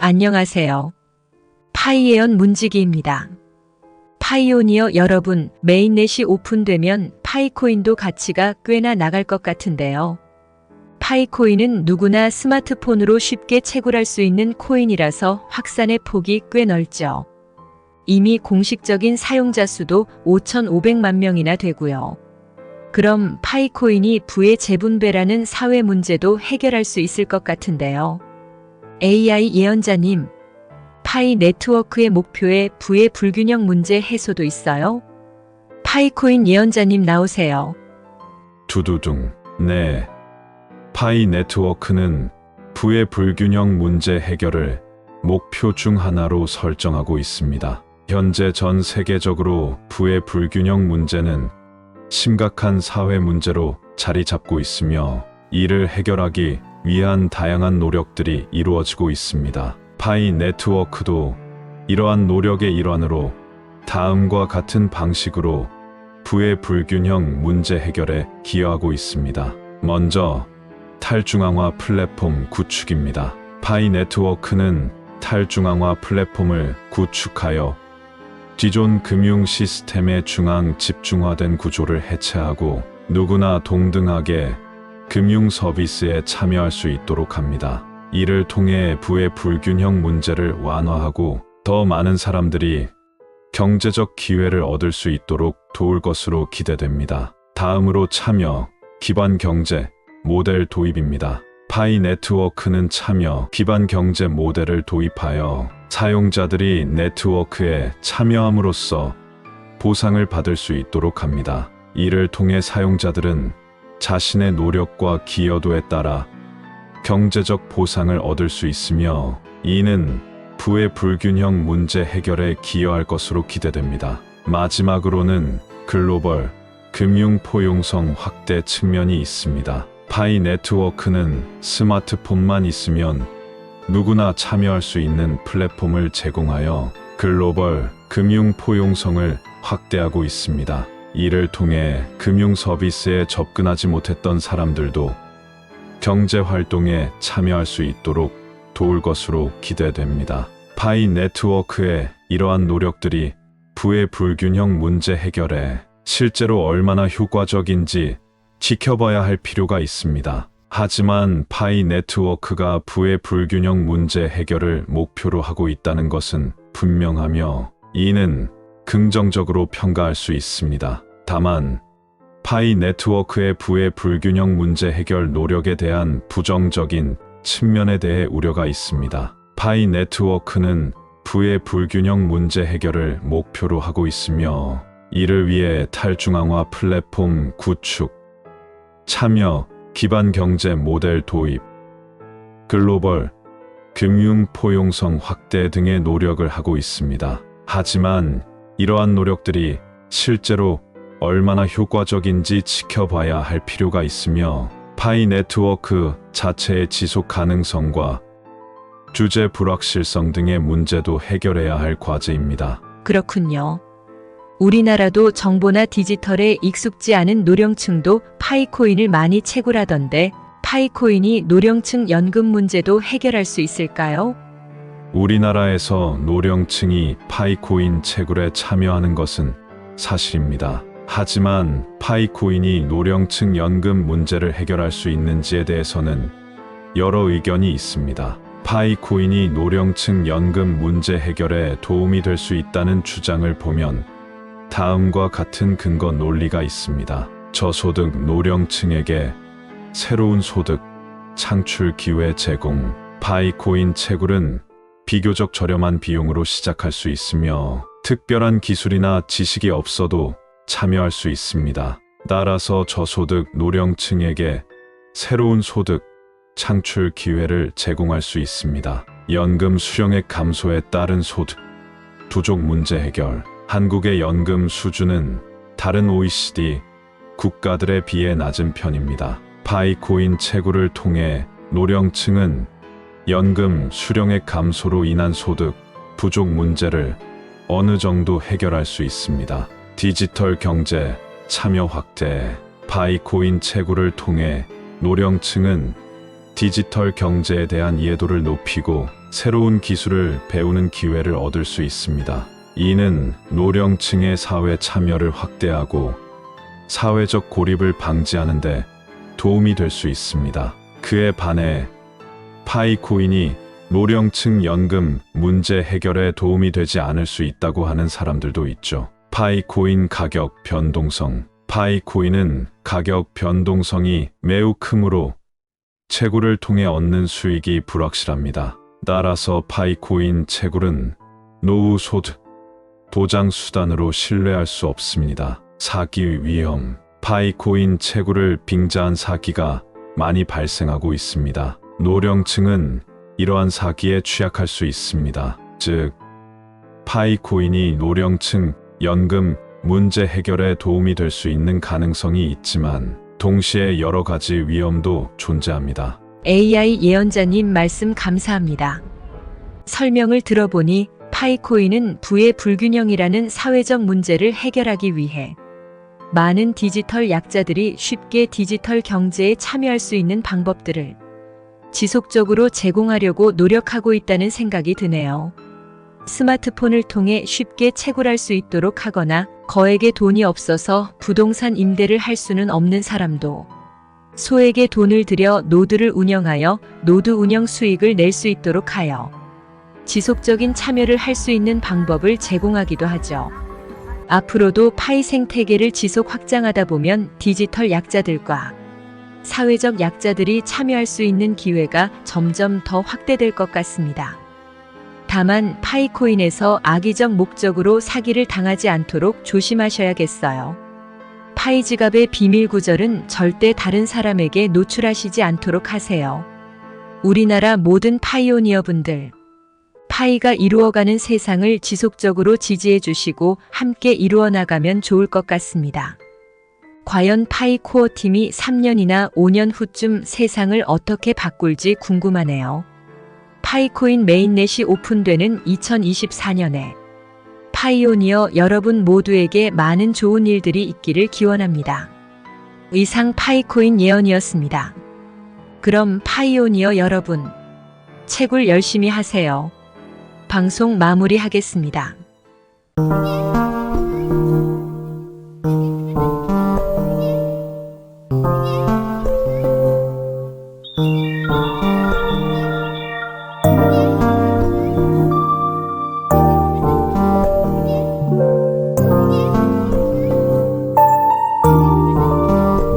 안녕하세요. 파이에언 문지기입니다. 파이오니어 여러분, 메인넷이 오픈되면 파이코인도 가치가 꽤나 나갈 것 같은데요. 파이코인은 누구나 스마트폰으로 쉽게 채굴할 수 있는 코인이라서 확산의 폭이 꽤 넓죠. 이미 공식적인 사용자 수도 5,500만 명이나 되고요. 그럼 파이코인이 부의 재분배라는 사회 문제도 해결할 수 있을 것 같은데요. AI 예언자님, 파이 네트워크의 목표에 부의 불균형 문제 해소도 있어요? 파이코인 예언자님 나오세요. 두두둥. 네. 파이 네트워크는 부의 불균형 문제 해결을 목표 중 하나로 설정하고 있습니다. 현재 전 세계적으로 부의 불균형 문제는 심각한 사회 문제로 자리 잡고 있으며 이를 해결하기 위한 다양한 노력들이 이루어지고 있습니다. 파이 네트워크도 이러한 노력의 일환으로 다음과 같은 방식으로 부의 불균형 문제 해결에 기여하고 있습니다. 먼저 탈중앙화 플랫폼 구축입니다. 파이 네트워크는 탈중앙화 플랫폼을 구축하여 기존 금융 시스템의 중앙 집중화된 구조를 해체하고 누구나 동등하게 금융 서비스에 참여할 수 있도록 합니다. 이를 통해 부의 불균형 문제를 완화하고 더 많은 사람들이 경제적 기회를 얻을 수 있도록 도울 것으로 기대됩니다. 다음으로 참여 기반 경제 모델 도입입니다. 파이 네트워크는 참여 기반 경제 모델을 도입하여 사용자들이 네트워크에 참여함으로써 보상을 받을 수 있도록 합니다. 이를 통해 사용자들은 자신의 노력과 기여도에 따라 경제적 보상을 얻을 수 있으며 이는 부의 불균형 문제 해결에 기여할 것으로 기대됩니다. 마지막으로는 글로벌 금융 포용성 확대 측면이 있습니다. 파이 네트워크는 스마트폰만 있으면 누구나 참여할 수 있는 플랫폼을 제공하여 글로벌 금융 포용성을 확대하고 있습니다. 이를 통해 금융 서비스에 접근하지 못했던 사람들도 경제 활동에 참여할 수 있도록 도울 것으로 기대됩니다. 파이 네트워크의 이러한 노력들이 부의 불균형 문제 해결에 실제로 얼마나 효과적인지 지켜봐야 할 필요가 있습니다. 하지만 파이 네트워크가 부의 불균형 문제 해결을 목표로 하고 있다는 것은 분명하며 이는 긍정적으로 평가할 수 있습니다. 다만 파이 네트워크의 부의 불균형 문제 해결 노력에 대한 부정적인 측면에 대해 우려가 있습니다. 파이 네트워크는 부의 불균형 문제 해결을 목표로 하고 있으며 이를 위해 탈중앙화 플랫폼 구축, 참여 기반 경제 모델 도입, 글로벌 금융 포용성 확대 등의 노력을 하고 있습니다. 하지만 이러한 노력들이 실제로 얼마나 효과적인지 지켜봐야 할 필요가 있으며 파이 네트워크 자체의 지속 가능성과 주제 불확실성 등의 문제도 해결해야 할 과제입니다. 그렇군요. 우리나라도 정보나 디지털에 익숙지 않은 노령층도 파이코인을 많이 채굴하던데 파이코인이 노령층 연금 문제도 해결할 수 있을까요? 우리나라에서 노령층이 파이코인 채굴에 참여하는 것은 사실입니다. 하지만 파이코인이 노령층 연금 문제를 해결할 수 있는지에 대해서는 여러 의견이 있습니다. 파이코인이 노령층 연금 문제 해결에 도움이 될 수 있다는 주장을 보면 다음과 같은 근거 논리가 있습니다. 저소득 노령층에게 새로운 소득 창출 기회 제공. 파이코인 채굴은 비교적 저렴한 비용으로 시작할 수 있으며 특별한 기술이나 지식이 없어도 참여할 수 있습니다. 따라서 저소득 노령층에게 새로운 소득 창출 기회를 제공할 수 있습니다. 연금 수령액 감소에 따른 소득 부족 문제 해결. 한국의 연금 수준은 다른 OECD 국가들에 비해 낮은 편입니다. 파이코인 채굴을 통해 노령층은 연금 수령액 감소로 인한 소득 부족 문제를 어느 정도 해결할 수 있습니다. 디지털 경제 참여 확대. 파이코인 채굴을 통해 노령층은 디지털 경제에 대한 이해도를 높이고 새로운 기술을 배우는 기회를 얻을 수 있습니다. 이는 노령층의 사회 참여를 확대하고 사회적 고립을 방지하는 데 도움이 될 수 있습니다. 그에 반해 파이코인이 노령층 연금 문제 해결에 도움이 되지 않을 수 있다고 하는 사람들도 있죠. 파이코인 가격 변동성. 파이코인은 가격 변동성이 매우 크므로 채굴을 통해 얻는 수익이 불확실합니다. 따라서 파이코인 채굴은 노후 소득 보장 수단으로 신뢰할 수 없습니다. 사기 위험. 파이코인 채굴을 빙자한 사기가 많이 발생하고 있습니다. 노령층은 이러한 사기에 취약할 수 있습니다. 즉, 파이코인이 노령층 연금 문제 해결에 도움이 될 수 있는 가능성이 있지만 동시에 여러 가지 위험도 존재합니다. AI 예언자님 말씀 감사합니다. 설명을 들어보니 파이코인은 부의 불균형이라는 사회적 문제를 해결하기 위해 많은 디지털 약자들이 쉽게 디지털 경제에 참여할 수 있는 방법들을 지속적으로 제공하려고 노력하고 있다는 생각이 드네요. 스마트폰을 통해 쉽게 채굴할 수 있도록 하거나 거액의 돈이 없어서 부동산 임대를 할 수는 없는 사람도 소액의 돈을 들여 노드를 운영하여 노드 운영 수익을 낼 수 있도록 하여 지속적인 참여를 할 수 있는 방법을 제공하기도 하죠. 앞으로도 파이 생태계를 지속 확장하다 보면 디지털 약자들과 사회적 약자들이 참여할 수 있는 기회가 점점 더 확대될 것 같습니다. 다만 파이코인에서 악의적 목적으로 사기를 당하지 않도록 조심하셔야겠어요. 파이 지갑의 비밀 구절은 절대 다른 사람에게 노출하시지 않도록 하세요. 우리나라 모든 파이오니어 분들, 파이가 이루어가는 세상을 지속적으로 지지해 주시고 함께 이루어 나가면 좋을 것 같습니다. 과연 파이 코어 팀이 3년이나 5년 후쯤 세상을 어떻게 바꿀지 궁금하네요. 파이코인 메인넷이 오픈되는 2024년에 파이오니어 여러분 모두에게 많은 좋은 일들이 있기를 기원합니다. 이상 파이코인 예언이었습니다. 그럼 파이오니어 여러분, 채굴 열심히 하세요. 방송 마무리하겠습니다.